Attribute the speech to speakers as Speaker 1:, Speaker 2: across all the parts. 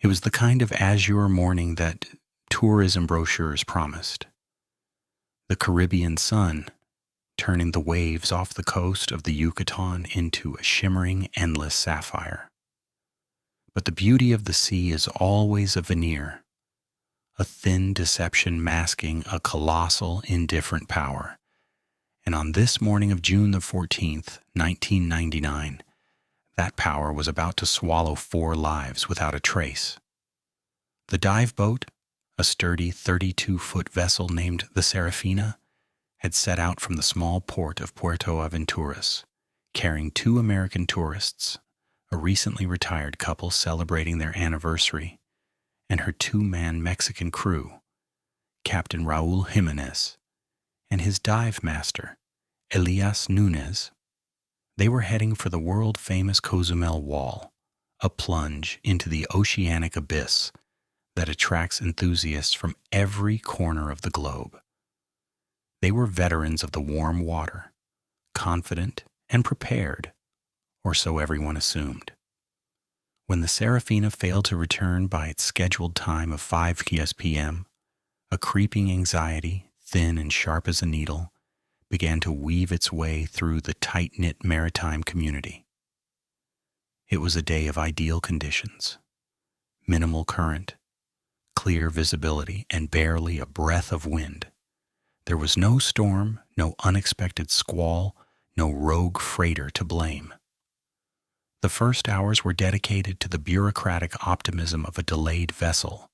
Speaker 1: It was the kind of azure morning that tourism brochures promised. The Caribbean sun turning the waves off the coast of the Yucatan into a shimmering, endless sapphire. But the beauty of the sea is always a veneer, a thin deception masking a colossal, indifferent power. And on this morning of June the 14th, 1999, that power was about to swallow 4 lives without a trace. The dive boat, a sturdy 32-foot vessel named the Serafina, had set out from the small port of Puerto Aventuras, carrying 2 American tourists, a recently retired couple celebrating their anniversary, and her 2-man Mexican crew, Captain Raul Jimenez, and his dive master, Elias Nunez. They were heading for the world-famous Cozumel Wall, a plunge into the oceanic abyss that attracts enthusiasts from every corner of the globe. They were veterans of the warm water, confident and prepared, or so everyone assumed. When the Serafina failed to return by its scheduled time of 5 p.m., a creeping anxiety, thin and sharp as a needle, began to weave its way through the tight-knit maritime community. It was a day of ideal conditions: minimal current, clear visibility, and barely a breath of wind. There was no storm, no unexpected squall, no rogue freighter to blame. The first hours were dedicated to the bureaucratic optimism of a delayed vessel,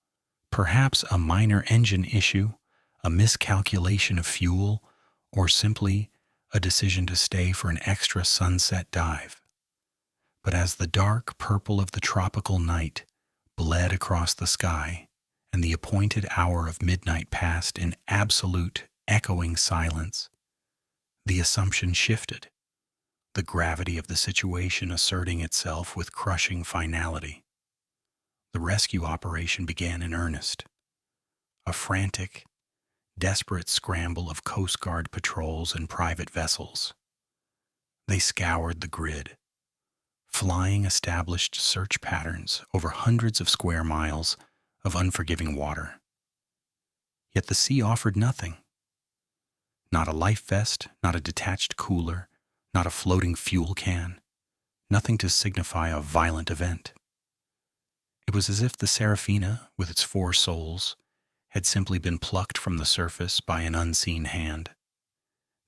Speaker 1: perhaps a minor engine issue, a miscalculation of fuel, or simply a decision to stay for an extra sunset dive. But as the dark purple of the tropical night bled across the sky, and the appointed hour of midnight passed in absolute, echoing silence, the assumption shifted, the gravity of the situation asserting itself with crushing finality. The rescue operation began in earnest. A frantic, desperate scramble of Coast Guard patrols and private vessels. They scoured the grid, flying established search patterns over hundreds of square miles of unforgiving water. Yet the sea offered nothing. Not a life vest, not a detached cooler, not a floating fuel can, nothing to signify a violent event. It was as if the Serafina, with its 4 souls, had simply been plucked from the surface by an unseen hand.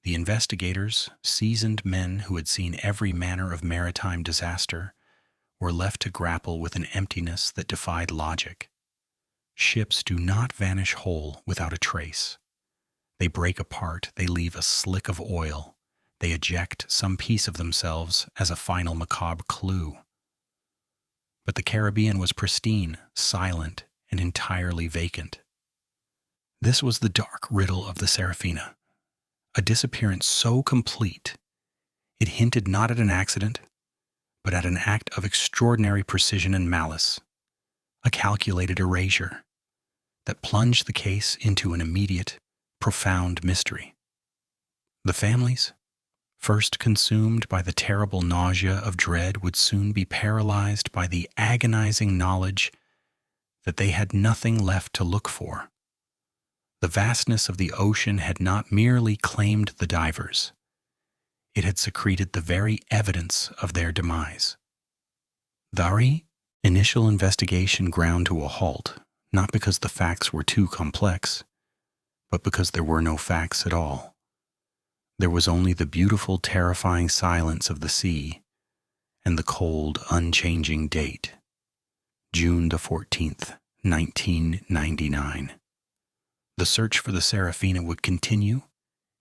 Speaker 1: The investigators, seasoned men who had seen every manner of maritime disaster, were left to grapple with an emptiness that defied logic. Ships do not vanish whole without a trace. They break apart, they leave a slick of oil, they eject some piece of themselves as a final macabre clue. But the Caribbean was pristine, silent, and entirely vacant. This was the dark riddle of the Serafina, a disappearance so complete it hinted not at an accident, but at an act of extraordinary precision and malice, a calculated erasure that plunged the case into an immediate, profound mystery. The families, first consumed by the terrible nausea of dread, would soon be paralyzed by the agonizing knowledge that they had nothing left to look for. The vastness of the ocean had not merely claimed the divers, it had secreted the very evidence of their demise. The initial investigation ground to a halt, not because the facts were too complex, but because there were no facts at all. There was only the beautiful, terrifying silence of the sea and the cold, unchanging date, June the 14th, 1999. The search for the Serafina would continue,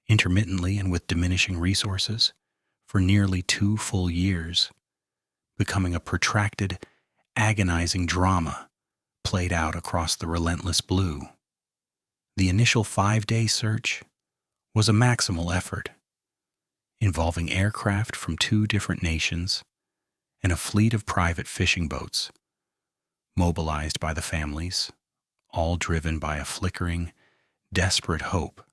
Speaker 1: intermittently and with diminishing resources, for nearly 2 full years, becoming a protracted, agonizing drama played out across the relentless blue. The initial 5-day search was a maximal effort, involving aircraft from 2 different nations and a fleet of private fishing boats, mobilized by the families, all driven by a flickering, desperate hope.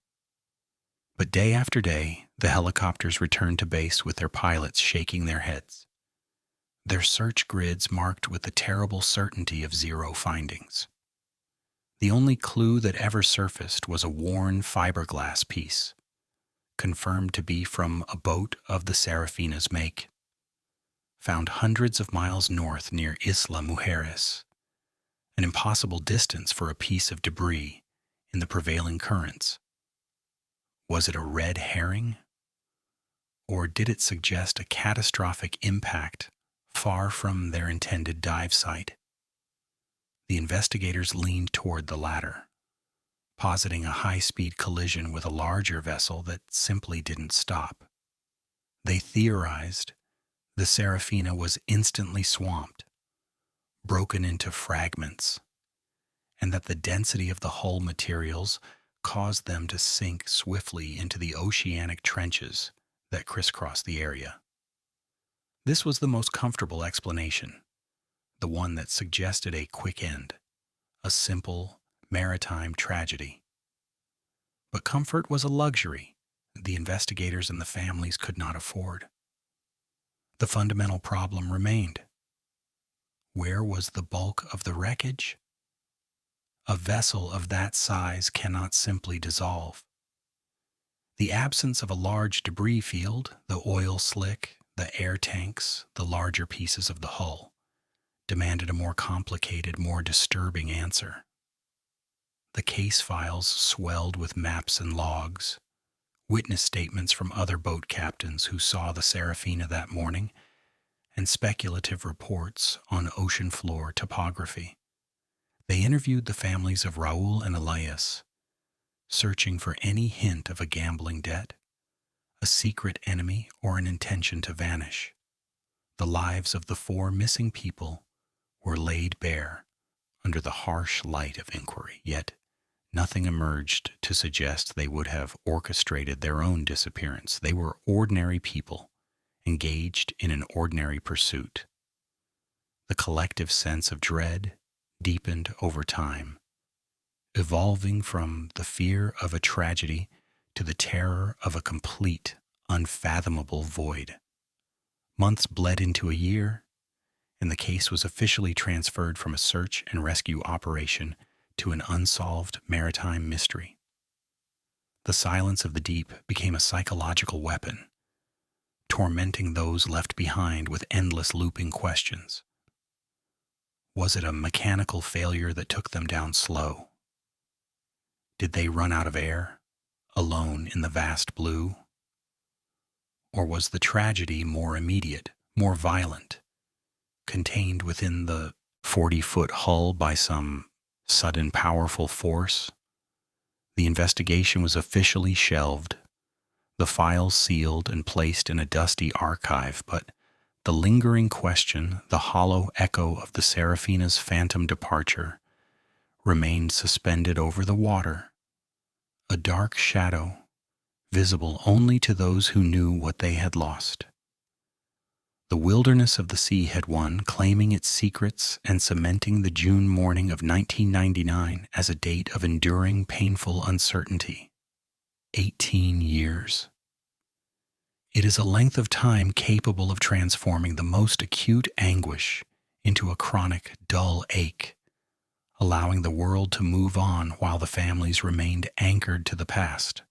Speaker 1: But day after day, the helicopters returned to base with their pilots shaking their heads. their search grids marked with the terrible certainty of zero findings. The only clue that ever surfaced was a worn fiberglass piece, confirmed to be from a boat of the Serafina's make, found hundreds of miles north near Isla Mujeres, an impossible distance for a piece of debris in the prevailing currents. Was it a red herring? Or did it suggest a catastrophic impact far from their intended dive site? The investigators leaned toward the latter, positing a high-speed collision with a larger vessel that simply didn't stop. They theorized the Serafina was instantly swamped, broken into fragments, and that the density of the hull materials caused them to sink swiftly into the oceanic trenches that crisscrossed the area. This was the most comfortable explanation, the one that suggested a quick end, a simple maritime tragedy. But comfort was a luxury the investigators and the families could not afford. The fundamental problem remained. Where was the bulk of the wreckage? A vessel of that size cannot simply dissolve. The absence of a large debris field, the oil slick, the air tanks, the larger pieces of the hull, demanded a more complicated, more disturbing answer. The case files swelled with maps and logs, witness statements from other boat captains who saw the Serafina that morning, and speculative reports on ocean floor topography. They interviewed the families of Raul and Elias, searching for any hint of a gambling debt, a secret enemy, or an intention to vanish. The lives of the 4 missing people were laid bare under the harsh light of inquiry, yet nothing emerged to suggest they would have orchestrated their own disappearance. They were ordinary people, engaged in an ordinary pursuit. The collective sense of dread deepened over time, evolving from the fear of a tragedy to the terror of a complete, unfathomable void. Months bled into a year, and the case was officially transferred from a search and rescue operation to an unsolved maritime mystery. The silence of the deep became a psychological weapon, tormenting those left behind with endless looping questions. Was it a mechanical failure that took them down slow? Did they run out of air, alone in the vast blue? Or was the tragedy more immediate, more violent, contained within the 40-foot hull by some sudden powerful force? The investigation was officially shelved, the files sealed and placed in a dusty archive, but the lingering question, the hollow echo of the Serafina's phantom departure, remained suspended over the water, a dark shadow, visible only to those who knew what they had lost. The wilderness of the sea had won, claiming its secrets and cementing the June morning of 1999 as a date of enduring, painful uncertainty. 18 years. It is a length of time capable of transforming the most acute anguish into a chronic, dull ache, allowing the world to move on while the families remained anchored to the past.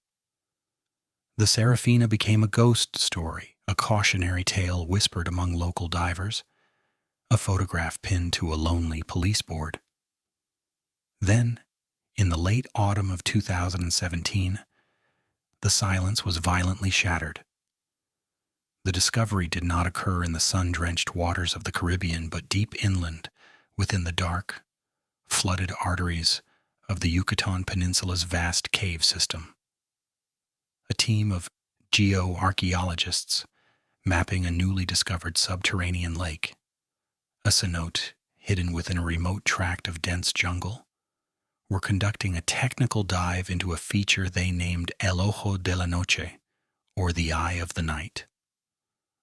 Speaker 1: The Serafina became a ghost story, a cautionary tale whispered among local divers, a photograph pinned to a lonely police board. Then, in the late autumn of 2017, the silence was violently shattered. The discovery did not occur in the sun-drenched waters of the Caribbean, but deep inland, within the dark, flooded arteries of the Yucatan Peninsula's vast cave system. A team of geoarchaeologists mapping a newly discovered subterranean lake, a cenote hidden within a remote tract of dense jungle, were conducting a technical dive into a feature they named El Ojo de la Noche, or the Eye of the Night.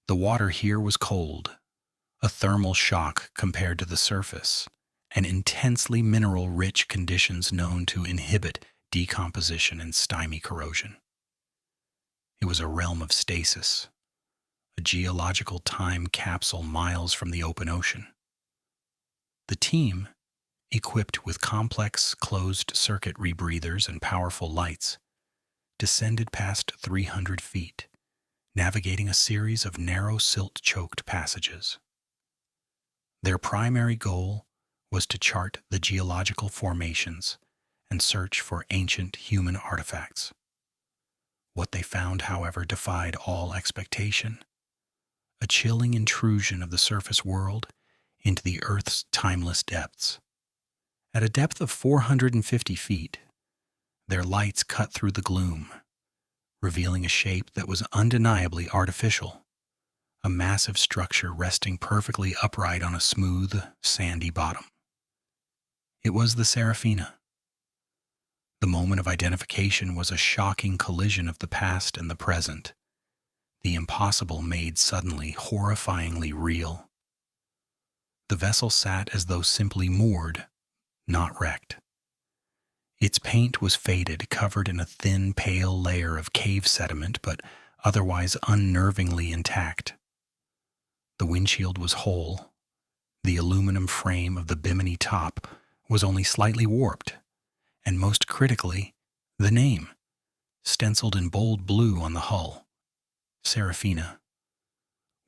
Speaker 1: The water here was cold, a thermal shock compared to the surface, and intensely mineral-rich conditions known to inhibit decomposition and stymie corrosion. It was a realm of stasis, a geological time capsule miles from the open ocean. The team, equipped with complex closed-circuit rebreathers and powerful lights, descended past 300 feet, navigating a series of narrow silt-choked passages. Their primary goal was to chart the geological formations and search for ancient human artifacts. What they found, however, defied all expectation: a chilling intrusion of the surface world into the Earth's timeless depths. At a depth of 450 feet, their lights cut through the gloom, revealing a shape that was undeniably artificial, a massive structure resting perfectly upright on a smooth, sandy bottom. It was the Seraphina. The moment of identification was a shocking collision of the past and the present, the impossible made suddenly horrifyingly real. The vessel sat as though simply moored, not wrecked. Its paint was faded, covered in a thin, pale layer of cave sediment, but otherwise unnervingly intact. The windshield was whole. The aluminum frame of the bimini top was only slightly warped, and most critically, the name, stenciled in bold blue on the hull, Seraphina,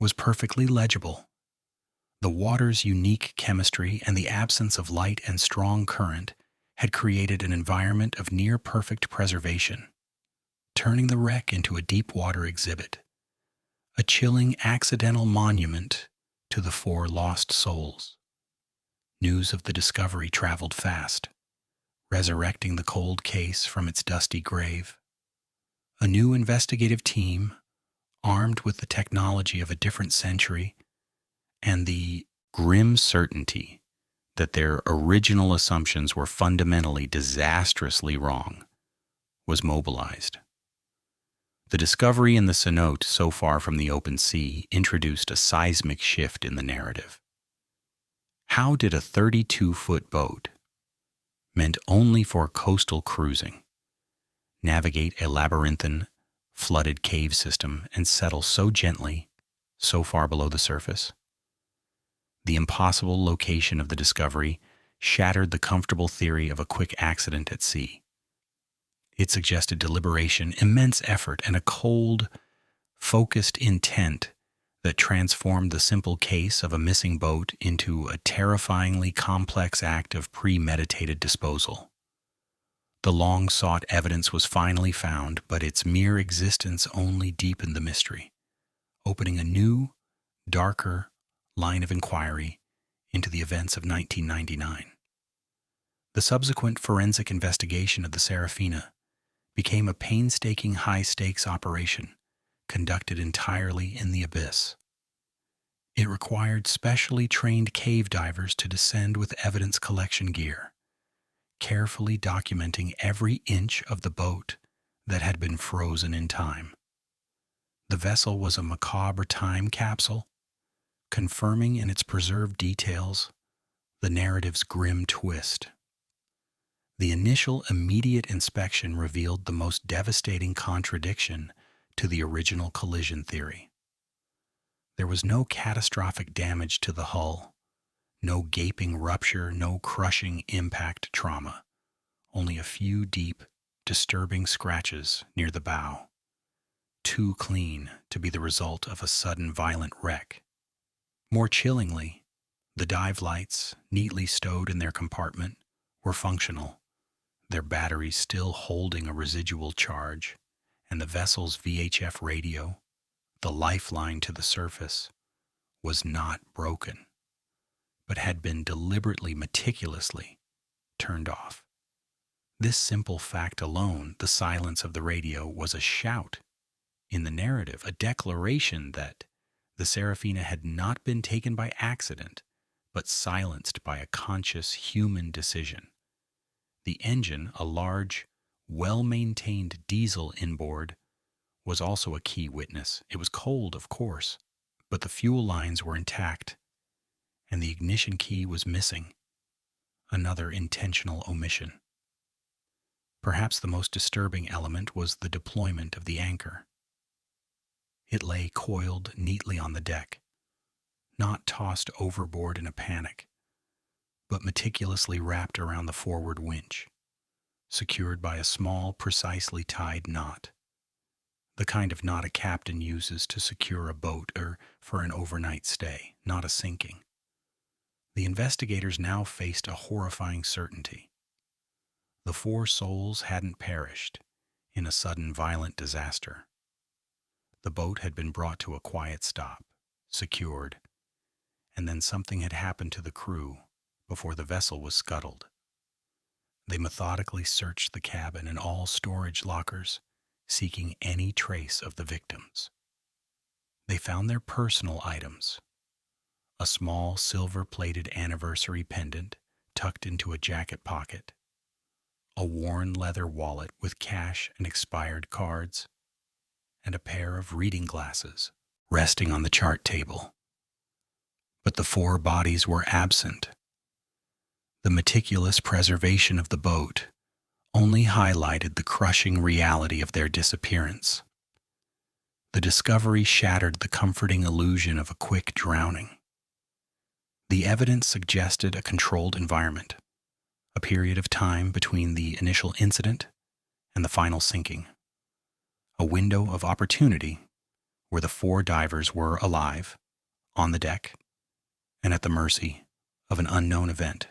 Speaker 1: was perfectly legible. The water's unique chemistry and the absence of light and strong current had created an environment of near-perfect preservation, turning the wreck into a deep-water exhibit, a chilling accidental monument to the four lost souls. News of the discovery traveled fast, resurrecting the cold case from its dusty grave. A new investigative team, armed with the technology of a different century and the grim certainty that their original assumptions were fundamentally disastrously wrong, was mobilized. The discovery in the cenote so far from the open sea introduced a seismic shift in the narrative. How did a 32-foot boat, meant only for coastal cruising, navigate a labyrinthine, flooded cave system and settle so gently, so far below the surface? The impossible location of the discovery shattered the comfortable theory of a quick accident at sea. It suggested deliberation, immense effort, and a cold, focused intent that transformed the simple case of a missing boat into a terrifyingly complex act of premeditated disposal. The long-sought evidence was finally found, but its mere existence only deepened the mystery, opening a new, darker line of inquiry into the events of 1999. The subsequent forensic investigation of the Seraphina became a painstaking high-stakes operation conducted entirely in the abyss. It required specially trained cave divers to descend with evidence collection gear, carefully documenting every inch of the boat that had been frozen in time. The vessel was a macabre time capsule, confirming in its preserved details the narrative's grim twist. The initial immediate inspection revealed the most devastating contradiction to the original collision theory. There was no catastrophic damage to the hull, no gaping rupture, no crushing impact trauma, only a few deep, disturbing scratches near the bow, too clean to be the result of a sudden violent wreck. More chillingly, the dive lights, neatly stowed in their compartment, were functional, their batteries still holding a residual charge, and the vessel's VHF radio, the lifeline to the surface, was not broken, but had been deliberately, meticulously turned off. This simple fact alone, the silence of the radio, was a shout in the narrative, a declaration that the Seraphina had not been taken by accident, but silenced by a conscious human decision. The engine, a large, well-maintained diesel inboard, was also a key witness. It was cold, of course, but the fuel lines were intact, and the ignition key was missing. Another intentional omission. Perhaps the most disturbing element was the deployment of the anchor. It lay coiled neatly on the deck, not tossed overboard in a panic, but meticulously wrapped around the forward winch, secured by a small, precisely tied knot, the kind of knot a captain uses to secure a boat or for an overnight stay, not a sinking. The investigators now faced a horrifying certainty. The 4 souls hadn't perished in a sudden violent disaster. The boat had been brought to a quiet stop, secured, and then something had happened to the crew before the vessel was scuttled. They methodically searched the cabin and all storage lockers, seeking any trace of the victims. They found their personal items: a small silver-plated anniversary pendant tucked into a jacket pocket, a worn leather wallet with cash and expired cards, and a pair of reading glasses resting on the chart table. But the 4 bodies were absent. The meticulous preservation of the boat only highlighted the crushing reality of their disappearance. The discovery shattered the comforting illusion of a quick drowning. The evidence suggested a controlled environment, a period of time between the initial incident and the final sinking, a window of opportunity where the 4 divers were alive, on the deck, and at the mercy of an unknown event.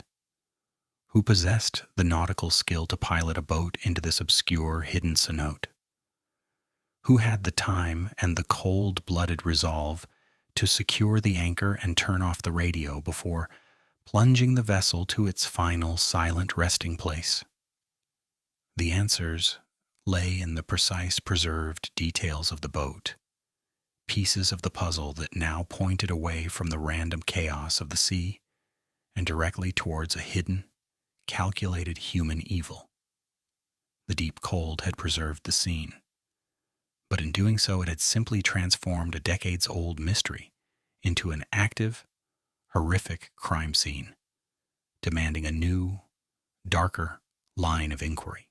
Speaker 1: Who possessed the nautical skill to pilot a boat into this obscure, hidden cenote? Who had the time and the cold-blooded resolve to secure the anchor and turn off the radio before plunging the vessel to its final silent resting place? The answers lay in the precise preserved details of the boat, pieces of the puzzle that now pointed away from the random chaos of the sea and directly towards a hidden, calculated human evil. The deep cold had preserved the scene, but in doing so it had simply transformed a decades-old mystery into an active, horrific crime scene, demanding a new, darker line of inquiry.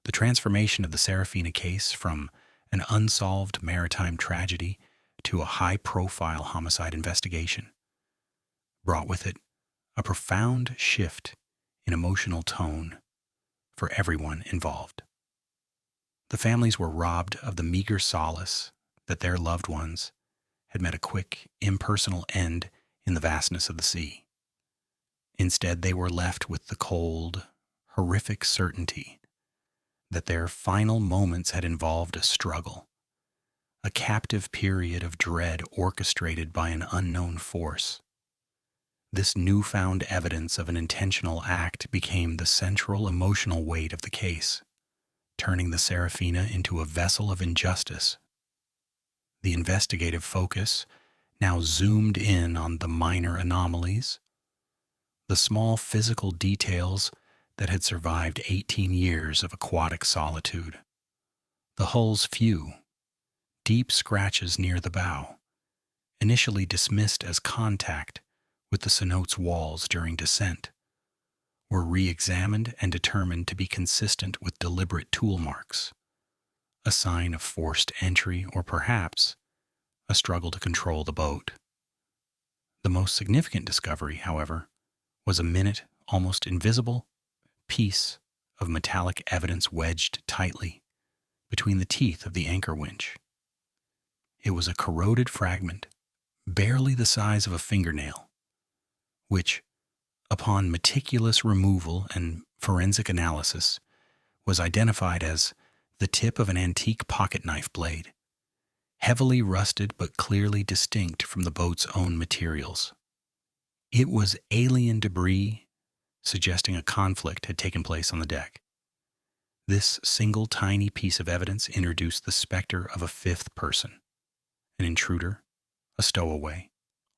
Speaker 1: The transformation of the Serafina case from an unsolved maritime tragedy to a high-profile homicide investigation brought with it a profound shift in emotional tone for everyone involved. The families were robbed of the meager solace that their loved ones had met a quick, impersonal end in the vastness of the sea. Instead, they were left with the cold, horrific certainty that their final moments had involved a struggle, a captive period of dread orchestrated by an unknown force. This newfound evidence of an intentional act became the central emotional weight of the case, turning the Serafina into a vessel of injustice. The investigative focus now zoomed in on the minor anomalies, the small physical details that had survived 18 years of aquatic solitude. The hull's few, deep scratches near the bow, initially dismissed as contact with the cenote's walls during descent, were re-examined and determined to be consistent with deliberate tool marks, a sign of forced entry or perhaps a struggle to control the boat. The most significant discovery, however, was a minute, almost invisible, piece of metallic evidence wedged tightly between the teeth of the anchor winch. It was a corroded fragment, barely the size of a fingernail, which, upon meticulous removal and forensic analysis, was identified as the tip of an antique pocket knife blade, heavily rusted but clearly distinct from the boat's own materials. It was alien debris, suggesting a conflict had taken place on the deck. This single tiny piece of evidence introduced the specter of a 5th person, an intruder, a stowaway,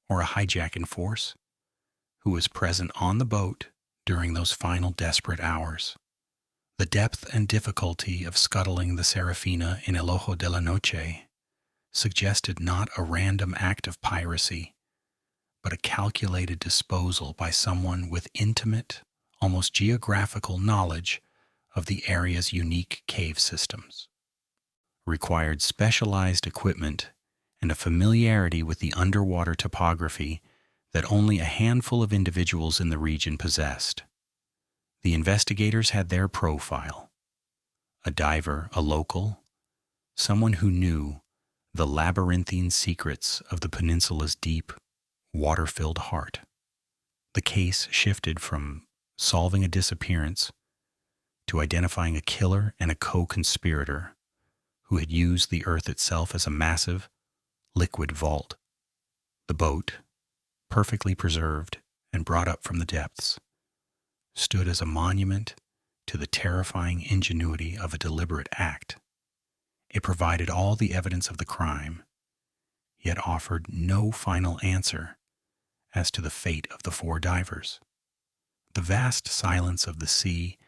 Speaker 1: or a hijacking force, who was present on the boat during those final desperate hours. The depth and difficulty of scuttling the Serafina in El Ojo de la Noche suggested not a random act of piracy, but a calculated disposal by someone with intimate, almost geographical knowledge of the area's unique cave systems. Required specialized equipment and a familiarity with the underwater topography that only a handful of individuals in the region possessed. The investigators had their profile: a diver, a local, someone who knew the labyrinthine secrets of the peninsula's deep, water-filled heart. The case shifted from solving a disappearance to identifying a killer and a co-conspirator who had used the Earth itself as a massive, liquid vault. The boat, perfectly preserved and brought up from the depths, stood as a monument to the terrifying ingenuity of a deliberate act. It provided all the evidence of the crime, yet offered no final answer as to the fate of the 4 divers. The vast silence of the sea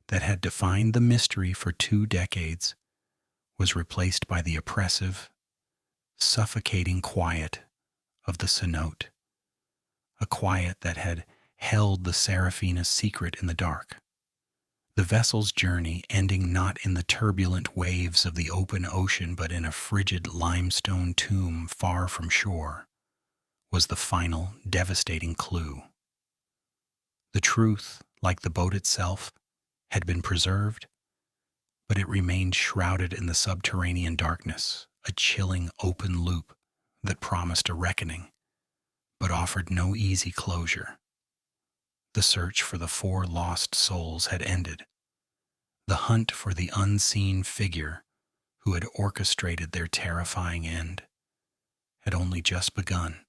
Speaker 1: that had defined the mystery for 2 decades was replaced by the oppressive, suffocating quiet of the cenote, a quiet that had held the Seraphina's secret in the dark. The vessel's journey, ending not in the turbulent waves of the open ocean but in a frigid limestone tomb far from shore, was the final devastating clue. The truth, like the boat itself, had been preserved, but it remained shrouded in the subterranean darkness, a chilling open loop that promised a reckoning, but offered no easy closure. The search for the 4 lost souls had ended. The hunt for the unseen figure who had orchestrated their terrifying end had only just begun.